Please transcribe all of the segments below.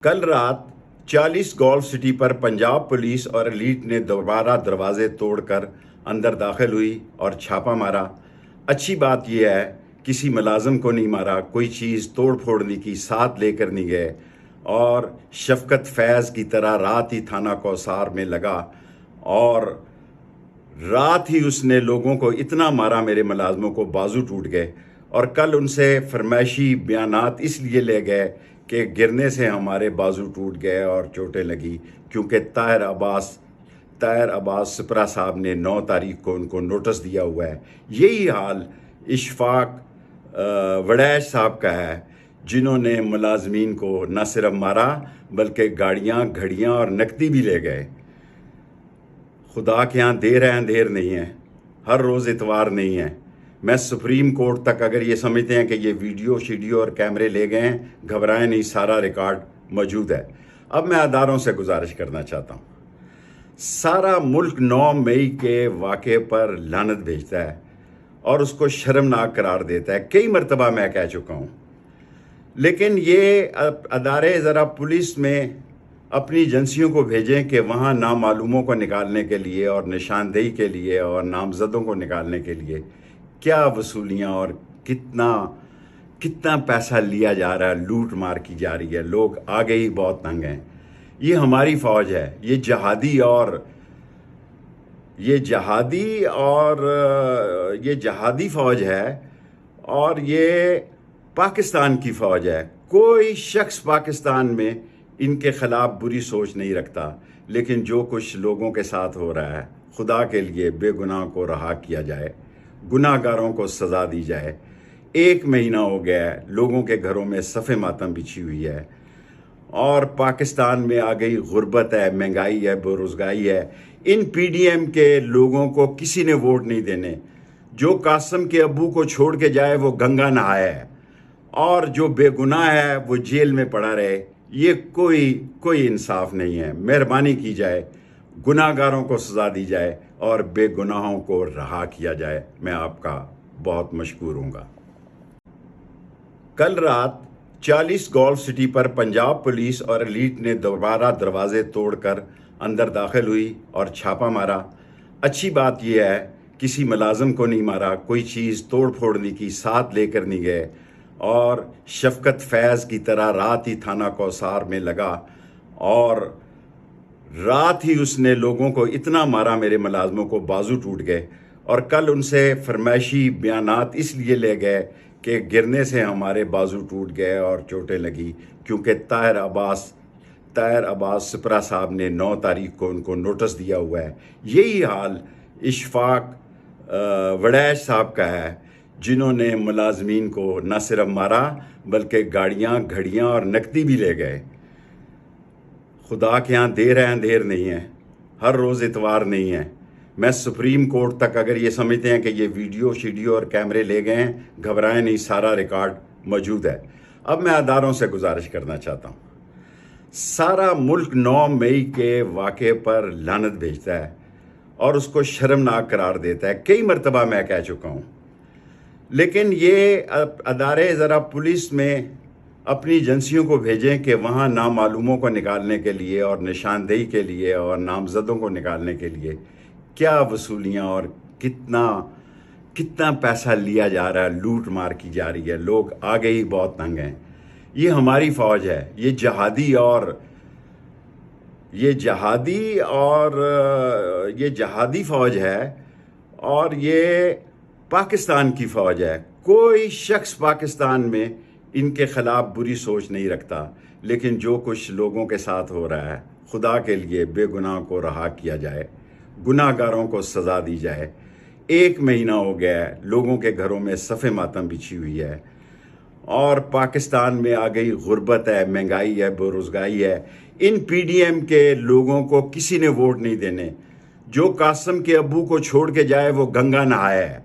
کل رات 40 golf city پر Punjab police اور ایلیٹ نے دوبارہ دروازے توڑ کر اندر داخل ہوئی اور چھاپا مارا۔ اچھی بات یہ ہے کسی ملازم کو نہیں مارا، کوئی چیز توڑ پھوڑنے کی ساتھ لے کر نہیں گئے، اور شفقت فیض کی طرح رات ہی تھانہ کوثر میں لگا اور رات ہی اس نے لوگوں کو اتنا مارا، میرے ملازموں کو بازو ٹوٹ گئے۔ اور کل ان سے فرمائشی بیانات اس لیے لے گئے کہ گرنے سے ہمارے بازو ٹوٹ گئے اور چوٹیں لگی، کیونکہ طاہر عباس سپرہ صاحب نے 9 تاریخ کو ان کو نوٹس دیا ہوا ہے۔ یہی حال اشفاق وڑیچ صاحب کا ہے، جنہوں نے ملازمین کو نہ صرف مارا بلکہ گاڑیاں، گھڑیاں اور نقدی بھی لے گئے۔ خدا کے ہاں دیر ہے اندھیر نہیں ہے، ہر روز اتوار نہیں ہے۔ میں سپریم کورٹ تک اگر یہ سمجھتے ہیں کہ یہ ویڈیو شیڈیو اور کیمرے لے گئے ہیں، گھبرائیں نہیں، سارا ریکارڈ موجود ہے۔ اب میں اداروں سے گزارش کرنا چاہتا ہوں، سارا ملک 9 مئی کے واقعے پر لعنت بھیجتا ہے اور اس کو شرمناک قرار دیتا ہے، کئی مرتبہ میں کہہ چکا ہوں، لیکن یہ ادارے ذرا پولیس میں اپنی ایجنسیوں کو بھیجیں کہ وہاں نامعلوموں کو نکالنے کے لیے اور نشاندہی کے لیے اور نامزدوں کو نکالنے کے لیے کیا وصولیاں اور کتنا پیسہ لیا جا رہا ہے، لوٹ مار کی جا رہی ہے، لوگ آگے ہی بہت تنگ ہیں۔ یہ ہماری فوج ہے، یہ جہادی فوج ہے، اور یہ پاکستان کی فوج ہے۔ کوئی شخص پاکستان میں ان کے خلاف بری سوچ نہیں رکھتا، لیکن جو کچھ لوگوں کے ساتھ ہو رہا ہے، خدا کے لیے بے گناہ کو رہا کیا جائے، گناہ گاروں کو سزا دی جائے۔ 1 مہینہ ہو گیا ہے، لوگوں کے گھروں میں صف ماتم بچھی ہوئی ہے، اور پاکستان میں آ گئی غربت ہے، مہنگائی ہے، بے روزگاری ہے۔ ان پی ڈی ایم کے لوگوں کو کسی نے ووٹ نہیں دینے۔ جو قاسم کے ابو کو چھوڑ کے جائے وہ گنگا نہائے ہے، اور جو بے گناہ ہے وہ جیل میں پڑا رہے۔ یہ کوئی انصاف نہیں ہے۔ مہربانی کی جائے، گناہ گاروں کو سزا دی جائے اور بے گناہوں کو رہا کیا جائے۔ میں آپ کا بہت مشکور ہوں گا۔ کل رات 40 گولف سٹی پر پنجاب پولیس اور ایلیٹ نے دوبارہ دروازے توڑ کر اندر داخل ہوئی اور چھاپا مارا۔ اچھی بات یہ ہے کسی ملازم کو نہیں مارا، کوئی چیز توڑ پھوڑنے کی ساتھ لے کر نہیں گئے، اور شفقت فیض کی طرح رات ہی تھانہ کوثر میں لگا اور رات ہی اس نے لوگوں کو اتنا مارا، میرے ملازموں کو بازو ٹوٹ گئے۔ اور کل ان سے فرمائشی بیانات اس لیے لے گئے کہ گرنے سے ہمارے بازو ٹوٹ گئے اور چوٹیں لگی، کیونکہ طاہر عباس سپرہ صاحب نے 9 تاریخ کو ان کو نوٹس دیا ہوا ہے۔ یہی حال اشفاق وڑیچ صاحب کا ہے، جنہوں نے ملازمین کو نہ صرف مارا بلکہ گاڑیاں، گھڑیاں اور نقدی بھی لے گئے۔ خدا کے ہاں دیر ہے اندھیر نہیں ہے، ہر روز اتوار نہیں ہے۔ میں سپریم کورٹ تک اگر یہ سمجھتے ہیں کہ یہ ویڈیو شیڈیو اور کیمرے لے گئے ہیں، گھبرائیں نہیں، سارا ریکارڈ موجود ہے۔ اب میں اداروں سے گزارش کرنا چاہتا ہوں، سارا ملک 9 مئی کے واقعے پر لعنت بھیجتا ہے اور اس کو شرمناک قرار دیتا ہے، کئی مرتبہ میں کہہ چکا ہوں، لیکن یہ ادارے ذرا پولیس میں اپنی ایجنسیوں کو بھیجیں کہ وہاں نامعلوموں کو نکالنے کے لیے اور نشاندہی کے لیے اور نامزدوں کو نکالنے کے لیے کیا وصولیاں اور کتنا پیسہ لیا جا رہا ہے، لوٹ مار کی جا رہی ہے، لوگ آگے ہی بہت تنگ ہیں۔ یہ ہماری فوج ہے، یہ جہادی فوج ہے، اور یہ پاکستان کی فوج ہے۔ کوئی شخص پاکستان میں ان کے خلاف بری سوچ نہیں رکھتا، لیکن جو کچھ لوگوں کے ساتھ ہو رہا ہے، خدا کے لیے بے گناہ کو رہا کیا جائے، گناہ گاروں کو سزا دی جائے۔ 1 مہینہ ہو گیا ہے، لوگوں کے گھروں میں صف ماتم بچھی ہوئی ہے، اور پاکستان میں آ گئی غربت ہے، مہنگائی ہے، بے روزگاری ہے۔ ان پی ڈی ایم کے لوگوں کو کسی نے ووٹ نہیں دینے۔ جو قاسم کے ابو کو چھوڑ کے جائے وہ گنگا نہائے ہے،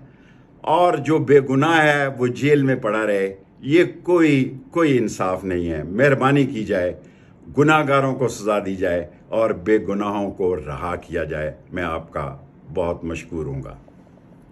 اور جو بے گناہ ہے وہ جیل میں پڑا رہے۔ یہ کوئی انصاف نہیں ہے۔ مہربانی کی جائے، گناہ گاروں کو سزا دی جائے اور بے گناہوں کو رہا کیا جائے۔ میں آپ کا بہت مشکور ہوں گا۔